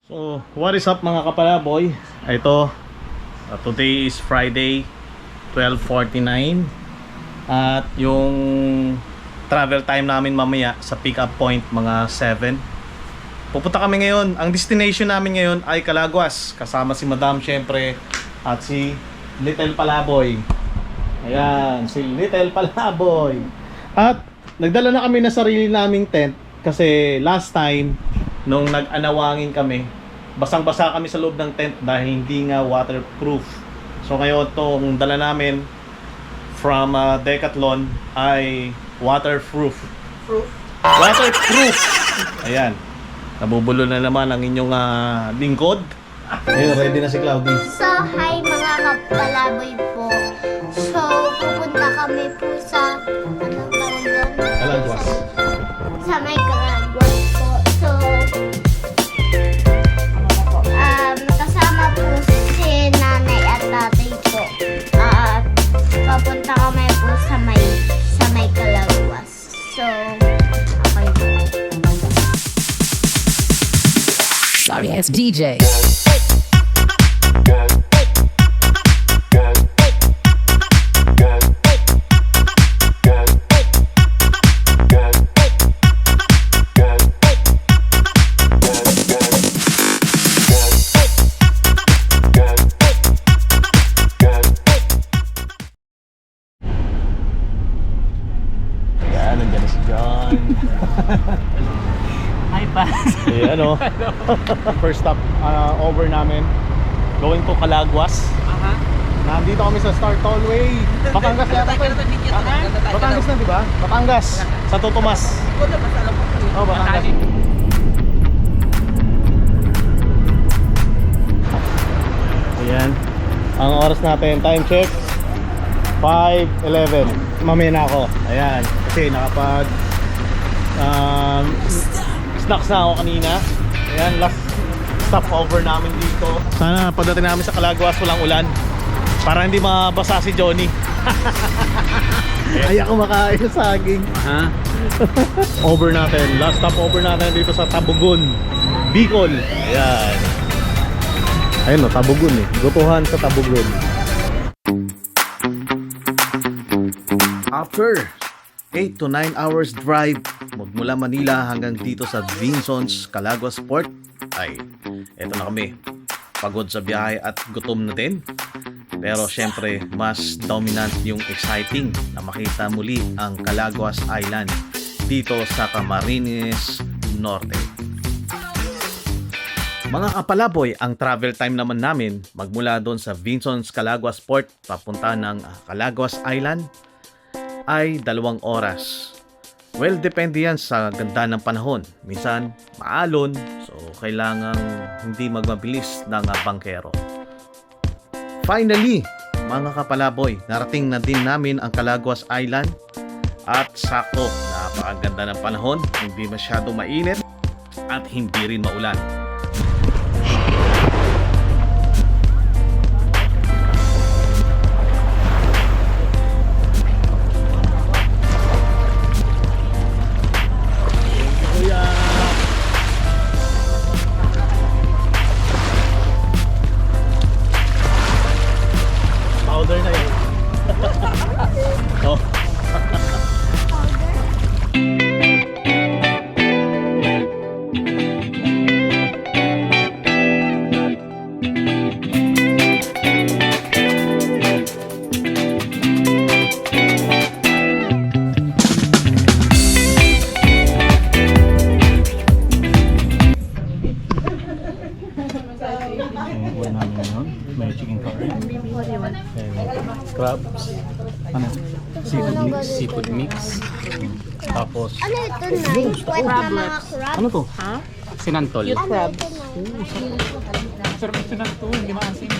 So, what is up mga kapalaboy? Ito, today is Friday, 12:49. At yung travel time namin mamaya sa pick up point mga 7. Pupunta kami ngayon. Ang destination namin ngayon ay Calaguas. Kasama si Madam syempre at si Little Palaboy. Ayan, si Little Palaboy. At nagdala na kami na sarili naming tent kasi last time nung nag-anawangin kami, basang-basa kami sa loob ng tent dahil hindi nga waterproof. So ngayon itong dala namin from Decathlon ay waterproof. Waterproof! Ayan. Nabubulo na naman ang inyong lingkod. Ayun, ready na si Cloudy. So, hi mga kapalaboy po. So, pupunta kami po sa, anong tawag doon? Calaguas. Sa may Calaguas po. So, kasama po si nanay at tatay po. Papunta kami po sa may Calaguas. So, okay po. Sorry, it's DJ. Ayan, nandiyan na si John. Hi, Paz. Eh, ano? First stop over namin. Going to Calaguas. Aha. Nandito kami sa Star Tollway. Batangas yata to. Batangas na, di ba? Batangas. Sa Totomas. Oh, Batangas. Ayan. Ang oras natin, time check 5:11. Mamaya na ako. Ayan. Kasi nakapag snacks na ako kanina. Ayan, last stopover namin dito. Sana pagdating namin sa Calaguas walang ulan para hindi mabasa si Johnny. Ay, ako makain sa saging. Over natin, last stopover natin dito sa Tabugon, Bicol. Ayan. Ayun no, Tabugon eh. Gutuhan sa Tabugon. After 8 to 9 hours drive magmula Manila hanggang dito sa Vinsons, Calaguas Port, ay eto na kami. Pagod sa biyahe at gutom na din. Pero syempre mas dominant yung exciting na makita muli ang Calaguas Island dito sa Camarines Norte. Mga kapalaboy, ang travel time naman namin magmula doon sa Vinsons, Calaguas Port papunta ng Calaguas Island ay 2 oras. Well, depende yan sa ganda ng panahon. Minsan, maalon, so kailangang hindi magmabilis ng bangkero. Finally, mga kapalaboy, narating na din namin ang Calaguas Island at sakto, napakaganda ng panahon, hindi masyado mainit at hindi rin maulan. Powder na yun. Oh. Buwan namin yun. May chicken curry. Crabs. Ano? Seafood mix. Tapos, Ano ito, Nay? Kwet na mga crab? ano to? Sinantol. Ano ito, Nay? Sarap yung sinantol, hindi maasim.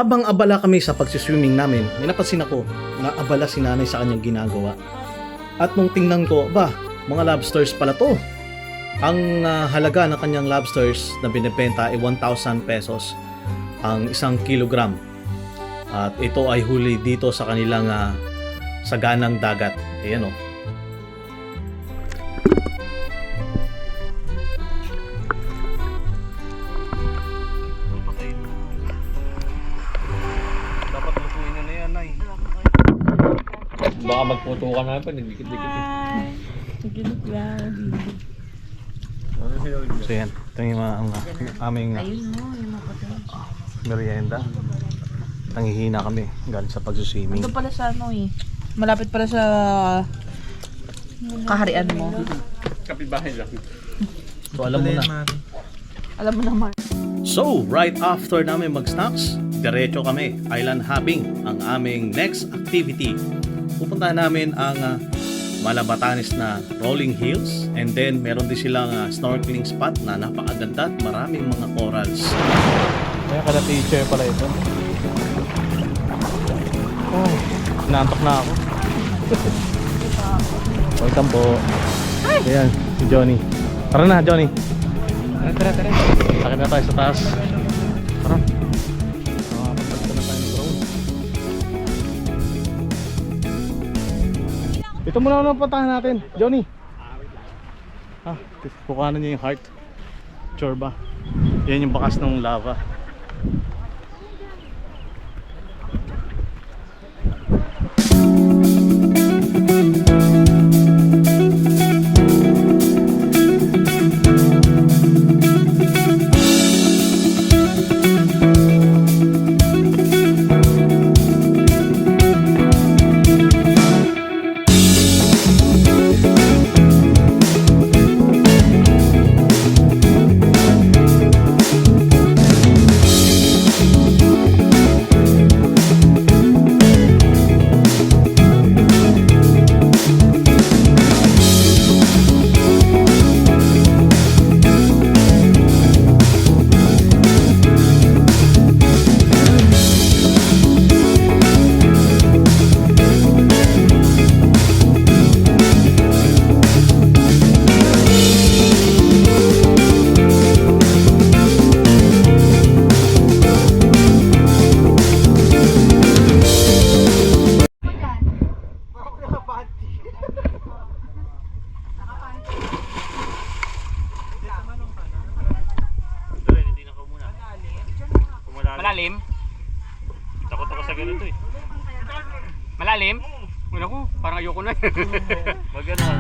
habang abala kami sa pagsiswimming namin, may napansin ako na abala si nanay sa kanyang ginagawa. At nung tingnan ko, mga lobsters pala to. Ang halaga ng kanyang lobsters na binibenta ay 1,000 pesos ang 1 kilogram. At ito ay huli dito sa kanilang saganang dagat. Ayan o. Dapat lutuin na yan, Nay. Baka magputukan na pa, nagdikit-dikit. So yan, ito yung aming merienda. Nangihina kami galing sa pagsuswimming. Ito pala sa malapit pala sa kaharian mo. Kapitbahay lang. So alam mo na. Alam mo naman. So, right after namin mag-snacks, diretso kami island hopping ang aming next activity. Pupuntahan namin ang Malabatanes na rolling hills, and then meron din silang snorkeling spot na napakaganda at maraming mga corals. Kaya kada teacher pala ito. Oh, nantok na ako. Welcome po. Ayan, si Johnny. Tara na, Johnny. Tara. Sakit na tayo sa taas. Tara. Pagpagta na tayo ng drone. Ito muna ang puntahan natin, Johnny. Kukuhanan niya yung heart. Chorba. Yan yung bakas ng lava. Malalim? Takot ako sa ganito eh. Malalim? Wala ko, parang ayoko na. Wag ganun.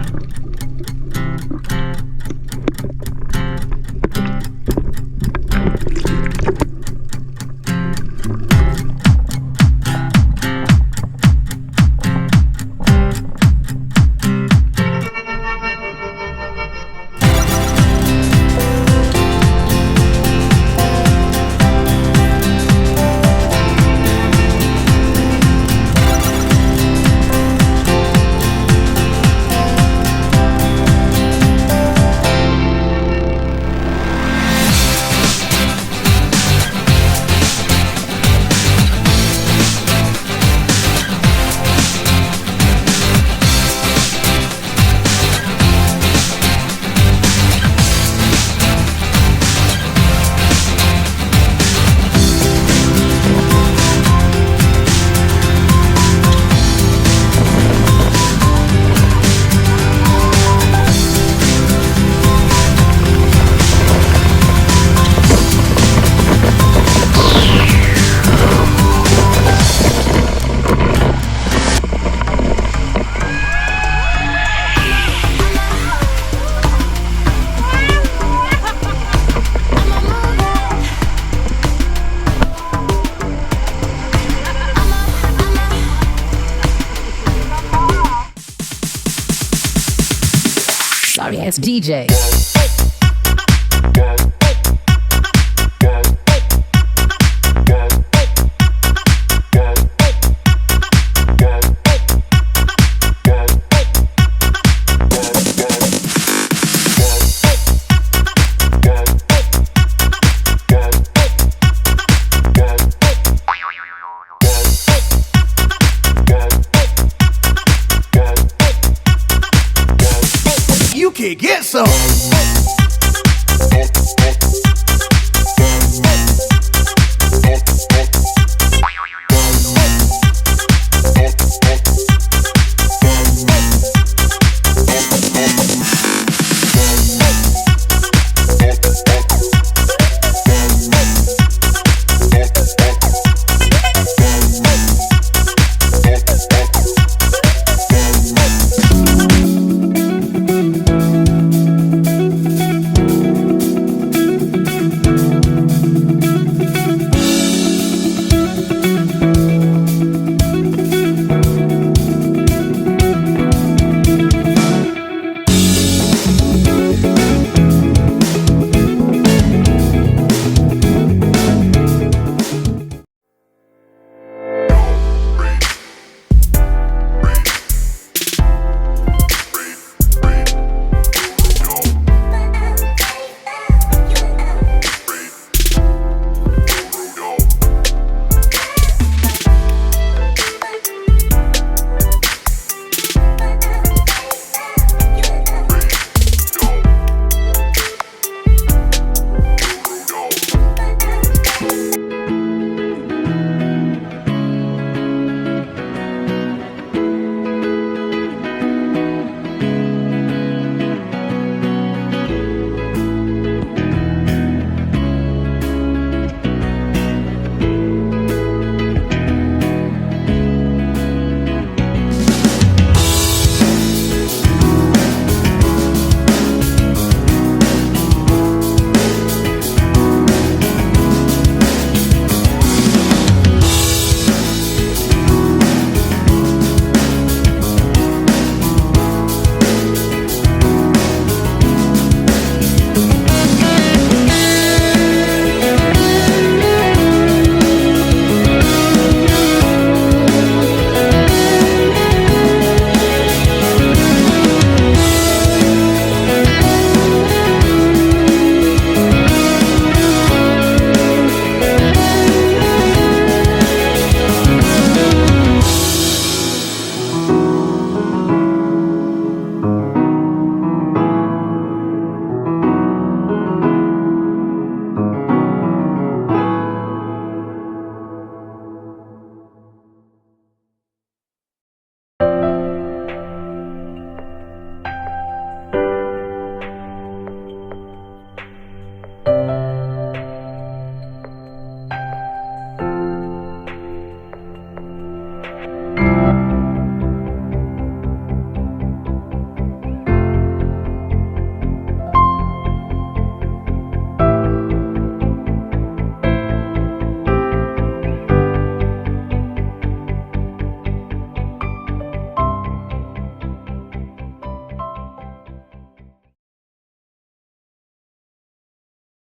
Sorry ass DJ. get some.